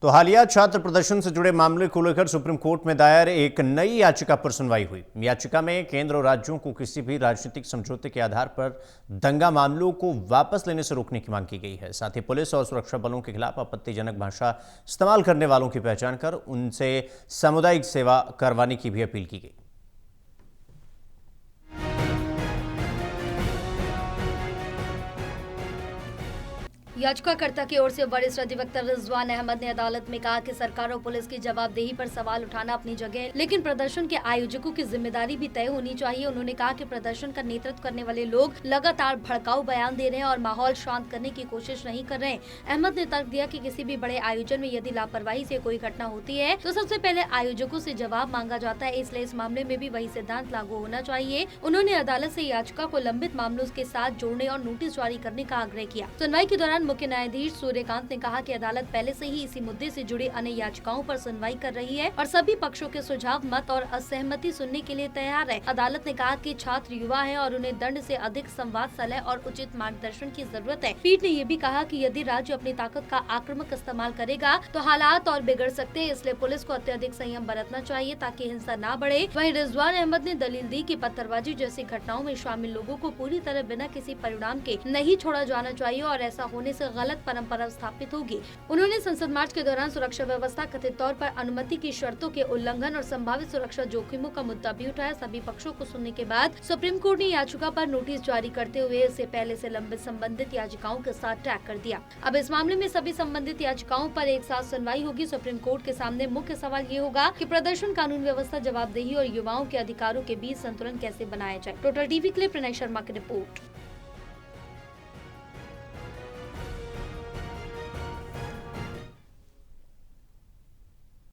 तो हालिया छात्र प्रदर्शन से जुड़े मामले को लेकर सुप्रीम कोर्ट में दायर एक नई याचिका पर सुनवाई हुई। याचिका में केंद्र और राज्यों को किसी भी राजनीतिक समझौते के आधार पर दंगा मामलों को वापस लेने से रोकने की मांग की गई है। साथ ही पुलिस और सुरक्षा बलों के खिलाफ आपत्तिजनक भाषा इस्तेमाल करने वालों की पहचान कर उनसे सामुदायिक सेवा करवाने की भी अपील की गई। याचिकाकर्ता की ओर से वरिष्ठ अधिवक्ता रिजवान अहमद ने अदालत में कहा कि सरकार और पुलिस की जवाबदेही पर सवाल उठाना अपनी जगह है, लेकिन प्रदर्शन के आयोजकों की जिम्मेदारी भी तय होनी चाहिए। उन्होंने कहा कि प्रदर्शन का नेतृत्व करने वाले लोग लगातार भड़काऊ बयान दे रहे हैं और माहौल शांत करने की कोशिश नहीं कर रहे हैं। अहमद ने तर्क दिया कि किसी भी बड़े आयोजन में यदि लापरवाही से कोई घटना होती है तो सबसे पहले आयोजकों से जवाब मांगा जाता है, इसलिए इस मामले में भी वही सिद्धांत लागू होना चाहिए। उन्होंने अदालत से याचिका को लंबित मामलों के साथ जोड़ने और नोटिस जारी करने का आग्रह किया। सुनवाई के दौरान मुख्य न्यायाधीश सूर्यकांत ने कहा कि अदालत पहले से ही इसी मुद्दे से जुड़ी अन्य याचिकाओं पर सुनवाई कर रही है और सभी पक्षों के सुझाव, मत और असहमति सुनने के लिए तैयार है। अदालत ने कहा कि छात्र युवा हैं और उन्हें दंड से अधिक संवाद सलाह और उचित मार्गदर्शन की जरूरत है। पीठ ने ये भी कहा कि यदि राज्य अपनी ताकत का आक्रामक इस्तेमाल करेगा तो हालात और बिगड़ सकते हैं, इसलिए पुलिस को अत्यधिक संयम बरतना चाहिए ताकि हिंसा न बढ़े। वहीं रिजवान अहमद ने दलील दी कि पत्थरबाजी जैसी घटनाओं में शामिल लोगों को पूरी तरह बिना किसी परिणाम के नहीं छोड़ा जाना चाहिए और ऐसा होने से गलत परंपरा स्थापित होगी। उन्होंने संसद मार्च के दौरान सुरक्षा व्यवस्था, कथित तौर पर अनुमति की शर्तों के उल्लंघन और संभावित सुरक्षा जोखिमों का मुद्दा भी उठाया। सभी पक्षों को सुनने के बाद सुप्रीम कोर्ट ने याचिका पर नोटिस जारी करते हुए इसे पहले से लंबित संबंधित याचिकाओं के साथ टैग कर दिया। अब इस मामले में सभी संबंधित याचिकाओं पर एक साथ सुनवाई होगी। सुप्रीम कोर्ट के सामने मुख्य सवाल ये होगा कि प्रदर्शन, कानून व्यवस्था, जवाबदेही और युवाओं के अधिकारों के बीच संतुलन कैसे बनाया जाए। टोटल टीवी के लिए प्रणय शर्मा की रिपोर्ट।